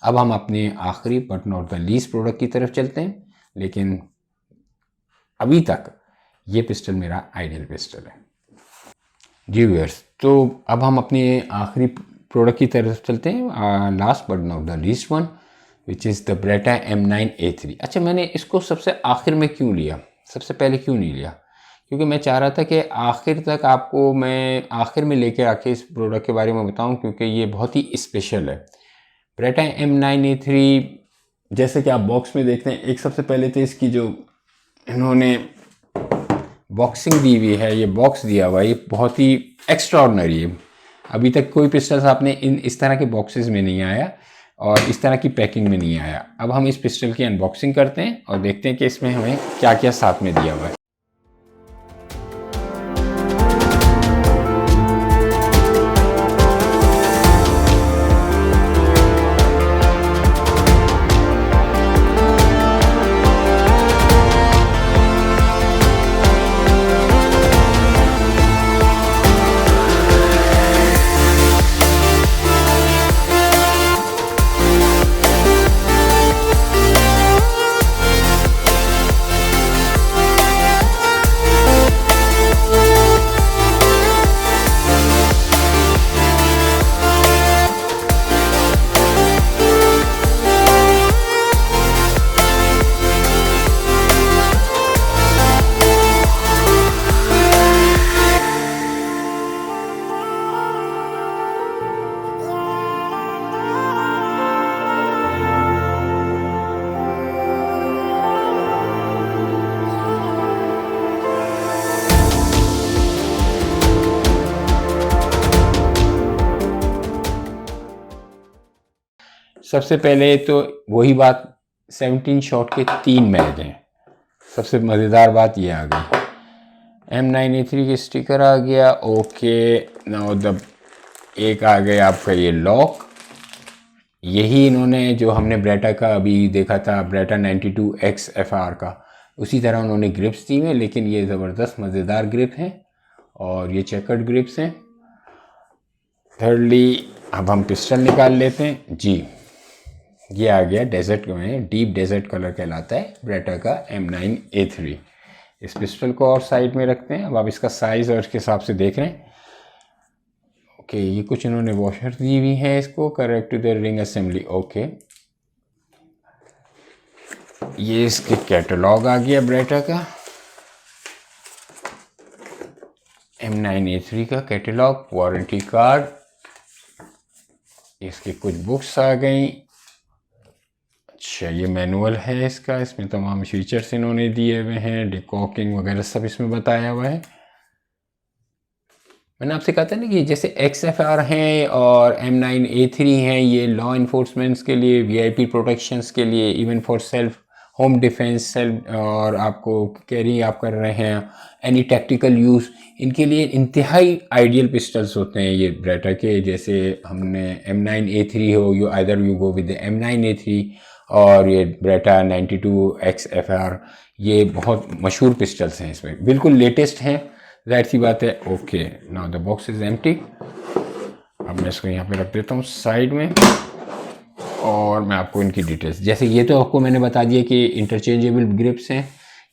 अब हम अपने आखिरी but not the least product की तरफ चलते हैं, लेकिन अभी तक ये पिस्टल मेरा आइडियल पिस्टल है। जी व्यूअर्स, तो अब हम अपने आखिरी प्रोडक्ट की तरफ चलते हैं, last but not the least one, which is the Beretta M9A3। अच्छा, मैंने इसको सबसे आखिर में क्यों लिया, सबसे पहले क्यों नहीं लिया? क्योंकि मैं चाह रहा था कि आखिर तक आपको मैं आखिर में लेकर आके इस प्रोडक्ट के बारे में बताऊं, क्योंकि ये बहुत ही स्पेशल है। ब्रेटा M9A3 जैसे कि आप बॉक्स में देखते हैं, एक सबसे पहले तो इसकी जो इन्होंने बॉक्सिंग दी हुई है, ये बॉक्स दिया हुआ है, ये बहुत ही एक्स्ट्राऑर्डिनरी है। अभी तक कोई पिस्टल्स आपने इस तरह के बॉक्सेस में नहीं आया और इस तरह की पैकिंग में नहीं आया। अब हम इस पिस्टल की अनबॉक्सिंग करते हैं और देखते हैं कि इसमें हमें क्या क्या साथ में दिया हुआ है। सबसे पहले तो वही बात, 17 शॉट के 3 मैग हैं। सबसे मज़ेदार बात ये आ गई, M9A3 के स्टिकर आ गया। ओके, नाउ द एक आ गया आपका ये लॉक, यही इन्होंने जो हमने ब्रेटा का अभी देखा था, ब्रेटा 92X FR का, उसी तरह उन्होंने ग्रिप्स दी हैं, लेकिन ये ज़बरदस्त मज़ेदार ग्रिप हैं और ये चेकर्ड ग्रिप्स हैं। थर्डली अब हम पिस्टल निकाल लेते हैं। जी, ये आ गया डेजर्ट में, डीप डेजर्ट कलर कहलाता है ब्रेटा का M9A3। इस पिस्टल को और साइड में रखते हैं। अब आप इसका साइज़ और इसके हिसाब से देख रहे हैं। ओके, ये कुछ इन्होंने वॉशर दी हुई हैं इसको, correct to the ring assembly. Okay, ये इसके कैटलॉग आ गया ब्रेटा का, M9A3 का कैटलॉग, वारंटी कार्ड, इसकी कुछ बुक्स आ गई। अच्छा, ये मैनुअल है इसका, इसमें तमाम फीचर्स इन्होंने दिए हुए हैं, डिकॉकिंग वगैरह सब इसमें बताया हुआ है। मैंने आपसे कहा था ना कि जैसे XFR हैं और M9A3 हैं, ये लॉ इन्फोर्समेंट्स के लिए, VIP प्रोटेक्शंस के लिए, even for self home defence, self और आपको कैरी आप कर रहे हैं, एनी टैक्टिकल यूज़, इनके लिए इंतहाई आइडियल पिस्टल्स होते हैं ये ब्रेटा के। जैसे हमने M9A3 हो, you either you go with M9A3 और ये ब्रेटा 92X FR, ये बहुत मशहूर पिस्टल्स हैं, इसमें बिल्कुल लेटेस्ट हैं, जाहिर सी बात है। Okay, now the box is empty. अब मैं इसको यहाँ पे रख देता हूँ साइड में और मैं आपको इनकी डिटेल्स, जैसे ये तो आपको मैंने बता दिया कि इंटरचेंजेबल ग्रिप्स हैं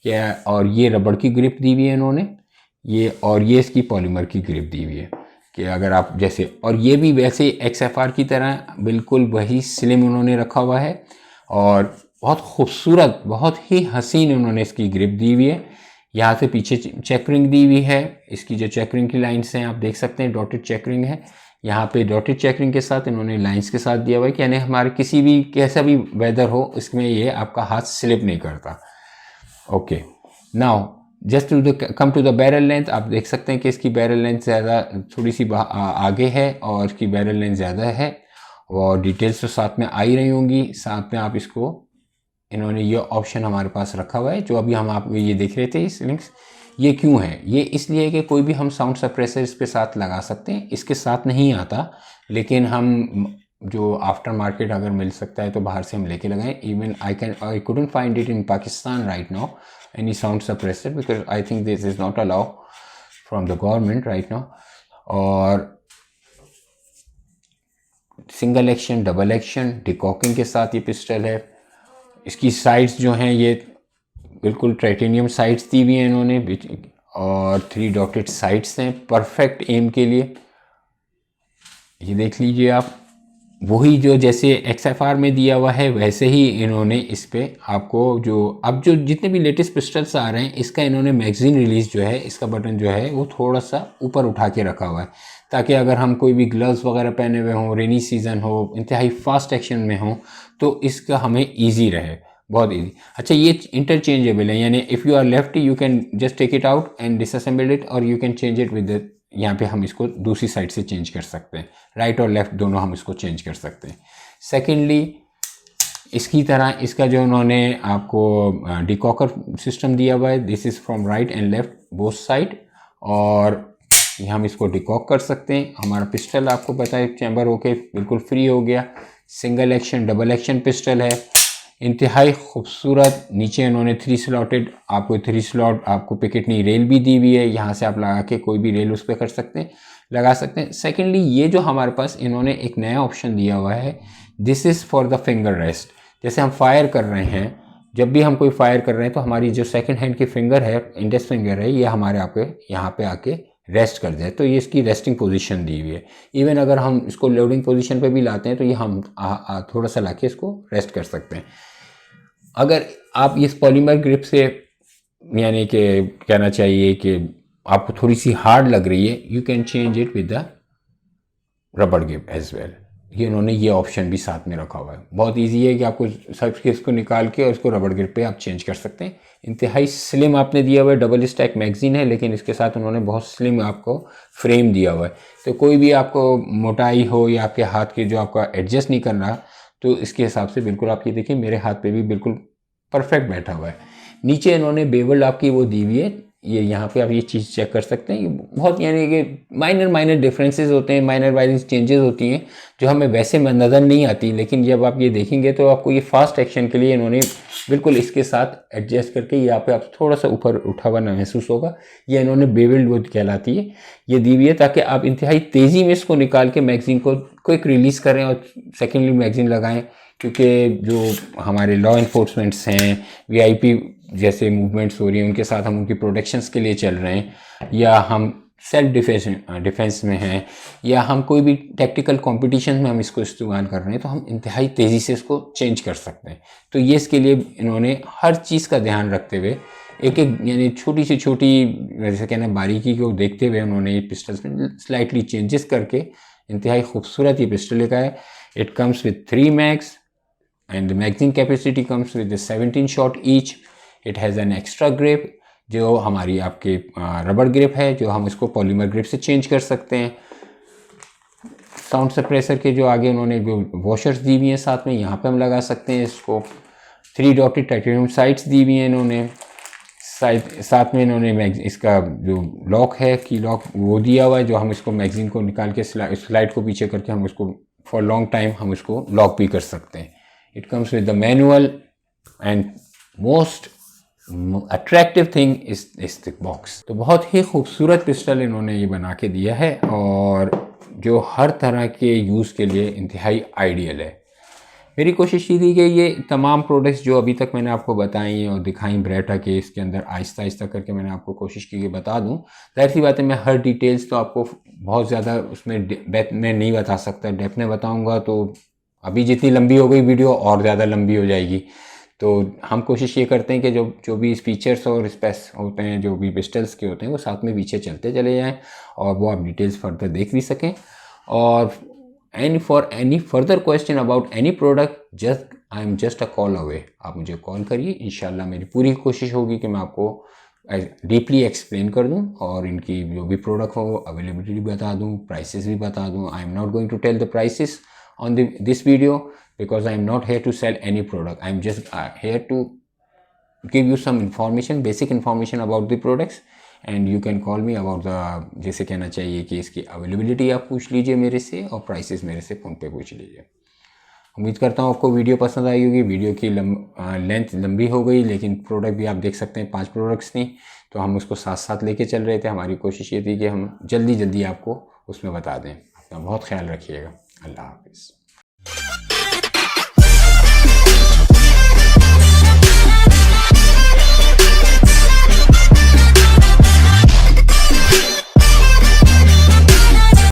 क्या, और ये रबड़ की ग्रिप दी हुई है इन्होंने, ये और ये इसकी पॉलीमर की ग्रिप दी हुई है कि अगर आप जैसे, और ये भी वैसे XFR की तरह बिल्कुल वही स्लिम उन्होंने रखा हुआ है और बहुत खूबसूरत, बहुत ही हसीन उन्होंने इसकी ग्रिप दी हुई है। यहाँ से पीछे चेकरिंग दी हुई है, इसकी जो चेकरिंग की लाइन्स हैं आप देख सकते हैं, डॉटेड चेकरिंग है। यहाँ पे डॉटेड चेकरिंग के साथ इन्होंने लाइंस के साथ दिया हुआ है कि यानी हमारे किसी भी कैसा भी वेदर हो इसमें ये आपका हाथ स्लिप नहीं करता। Okay, now just to the come to the barrel length, आप देख सकते हैं कि इसकी बैरल लेंथ ज़्यादा थोड़ी सी आगे है और इसकी बैरल लेंथ ज़्यादा है, और डिटेल्स तो साथ में आ ही रही होंगी। साथ में आप इसको इन्होंने ये ऑप्शन हमारे पास रखा हुआ है जो अभी हम आप ये देख रहे थे इस लिंक्स। ये क्यों है? ये इसलिए कि कोई भी हम साउंड सप्रेसर इस पे साथ लगा सकते हैं, इसके साथ नहीं आता, लेकिन हम जो आफ्टर मार्केट अगर मिल सकता है तो बाहर से हम लेके लगाएं। Even I couldn't find it in Pakistan right now any sound suppressor because I think this is not allow from the government right now. और सिंगल एक्शन, डबल एक्शन, डिकॉकिंग के साथ ये पिस्टल है। इसकी साइड्स जो हैं ये बिल्कुल टाइटेनियम साइड्स दी हुई हैं इन्होंने, और 3 डॉटेड साइड्स हैं परफेक्ट एम के लिए। ये देख लीजिए आप, वही जो जैसे XFR में दिया हुआ है वैसे ही इन्होंने इस पे आपको जो जितने भी लेटेस्ट पिस्टल्स आ रहे हैं इसका इन्होंने मैगजीन रिलीज़ जो है इसका बटन जो है वो थोड़ा सा ऊपर उठा के रखा हुआ है, ताकि अगर हम कोई भी ग्लव्स वगैरह पहने हुए हों, रेनी सीज़न हो, इंतहाई फास्ट एक्शन में हो, तो इसका हमें ईजी रहे, बहुत ईजी। अच्छा, ये इंटरचेंजेबल है, यानी if you are lefty you can just take it out and disassemble it, और you can change it with यहाँ पे हम इसको दूसरी साइड से चेंज कर सकते हैं, राइट और लेफ़्ट दोनों हम इसको चेंज कर सकते हैं। सेकेंडली, इसकी तरह इसका जो उन्होंने आपको डिकॉकर सिस्टम दिया हुआ है, this is from right and left both side, और ये हम इसको डिकॉक कर सकते हैं। हमारा पिस्टल आपको पता है चैम्बर होके बिल्कुल फ्री हो गया। Single action, double action pistol है, इंतहाई खूबसूरत। नीचे इन्होंने 3 स्लॉटेड आपको 3 स्लॉट आपको पिकेटनी रेल भी दी हुई है, यहाँ से आप लगा के कोई भी रेल उस पर कर सकते हैं, लगा सकते हैं। सेकेंडली, ये जो हमारे पास इन्होंने एक नया ऑप्शन दिया हुआ है, this is for the finger rest. जैसे हम फायर कर रहे हैं, जब भी हम कोई फायर कर रहे हैं तो हमारी जो सेकेंड हैंड की फिंगर है, इंडेक्स फिंगर है, ये हमारे आपके यहाँ पे आके रेस्ट कर जाए, तो ये इसकी रेस्टिंग पोजीशन दी हुई है। इवन अगर हम इसको लोडिंग पोजीशन पे भी लाते हैं तो ये हम थोड़ा सा लाके इसको रेस्ट कर सकते हैं। अगर आप इस पॉलीमर ग्रिप से, यानी कि कहना चाहिए कि आपको थोड़ी सी हार्ड लग रही है, you can change it with the rubber grip as well. ये उन्होंने ये ऑप्शन भी साथ में रखा हुआ है। बहुत इजी है कि आपको सब के इसको निकाल के और इसको रबर ग्रिप पे आप चेंज कर सकते हैं। इंतहाई स्लिम आपने दिया हुआ है, डबल स्टैक मैगजीन है, लेकिन इसके साथ उन्होंने बहुत स्लिम आपको फ्रेम दिया हुआ है, तो कोई भी आपको मोटाई हो या आपके हाथ के जो आपका एडजस्ट नहीं करना, तो इसके हिसाब से बिल्कुल आप ये देखिए मेरे हाथ पे भी बिल्कुल परफेक्ट बैठा हुआ है। नीचे इन्होंने बेवल आपकी वो दी हुई है, ये यहाँ पे आप ये चीज़ चेक कर सकते हैं। ये बहुत यानी कि माइनर डिफरेंसेस होते हैं, माइनर वाइज चेंजेस होती हैं जो हमें वैसे नज़र नहीं आती, लेकिन जब आप ये देखेंगे तो आपको ये फास्ट एक्शन के लिए इन्होंने बिल्कुल इसके साथ एडजस्ट करके यहाँ पे आप थोड़ा सा ऊपर उठा हुआ महसूस होगा। ये इन्होंने बेवल्ड वो कहलाती है, ये दी हुई है ताकि आप इंतहाई तेज़ी में इसको निकाल के मैगजीन को क्विक रिलीज़ करें और सेकेंडली मैगजीन लगाएं। क्योंकि जो हमारे लॉ इन्फोर्समेंट्स हैं, VIP जैसे मूवमेंट्स हो रही हैं, उनके साथ हम उनकी प्रोटेक्शंस के लिए चल रहे हैं, या हम सेल्फ डिफेंस में हैं, या हम कोई भी टैक्टिकल कंपटीशन में हम इसको इस्तेमाल कर रहे हैं, तो हम इंतहाई तेज़ी से इसको चेंज कर सकते हैं। तो ये इसके लिए इन्होंने हर चीज़ का ध्यान रखते हुए एक यानी छोटी से छोटी जैसे कहना बारीकी को देखते हुए उन्होंने ये पिस्टल्स में स्लाइटली चेंजेस करके इंतहाई खूबसूरत ये पिस्टल लिखा है। It comes with 3 मैग्स and the magazine capacity comes with the 17 shot each. It has an extra grip जो हमारी आपके रबर ग्रिप है, जो हम इसको पॉलीमर ग्रिप से चेंज कर सकते हैं। साउंड सप्रेसर के जो आगे उन्होंने जो वॉशर्स दी हुई हैं साथ में, यहाँ पे हम लगा सकते हैं इसको। 3 डॉटेड टाइटेनियम साइड्स दी हुई हैं इन्होंने, साथ में इन्होंने इसका जो लॉक है की लॉक वो दिया हुआ है, जो हम इसको मैगजीन को निकाल के स्लाइड को पीछे करके हम इसको फॉर लॉन्ग टाइम हम इसको लॉक भी कर सकते हैं। It comes with the manual and most attractive thing is the box। तो बहुत ही खूबसूरत पिस्टल इन्होंने ये बना के दिया है और जो हर तरह के यूज़ के लिए इंतहाई आइडियल है। मेरी कोशिश ये थी कि ये तमाम प्रोडक्ट्स जो अभी तक मैंने आपको बताई और दिखाई ब्रेटा के, इसके अंदर आहिस्ता आहिस्ता करके मैंने आपको कोशिश की कि बता दूं। जाहिर सी बात है मैं हर डिटेल्स तो आपको बहुत ज़्यादा उसमें डेप्थ में नहीं बता सकता, डेप्थ में बताऊँगा तो अभी जितनी लंबी हो गई वीडियो और ज़्यादा लंबी हो जाएगी, तो हम कोशिश ये करते हैं कि जो भी फीचर्स और स्पेस होते हैं, जो भी पिस्टल्स के होते हैं, वो साथ में पीछे चलते चले जाएं और वो आप डिटेल्स फर्दर देख भी सकें। और for any further question about any product I am just a call away, आप मुझे कॉल करिए। इंशाल्लाह मेरी पूरी कोशिश होगी कि मैं आपको डीपली एक्सप्लेन कर दूं और इनकी जो भी प्रोडक्ट हो अवेलेबिलिटी बता दूं, प्राइसेस भी बता दूं। I am not going to tell the prices on this video because I am not here to sell any product. I am just here to give you some information, basic information about the products, and you can call me about the, जैसे कहना चाहिए कि इसकी availability आप पूछ लीजिए मेरे से और प्राइसेस मेरे से फ़ोन पे पूछ लीजिए। उम्मीद करता हूँ आपको वीडियो पसंद आई होगी। वीडियो की लेंथ लंबी हो गई, लेकिन प्रोडक्ट भी आप देख सकते हैं 5 प्रोडक्ट्स थी, तो हम उसको साथ साथ लेके चल रहे थे। हमारी कोशिश ये थी कि हम जल्दी जल्दी आपको उसमें बता दें। अपना बहुत ख्याल रखिएगा। अल्लाह हाफिज़।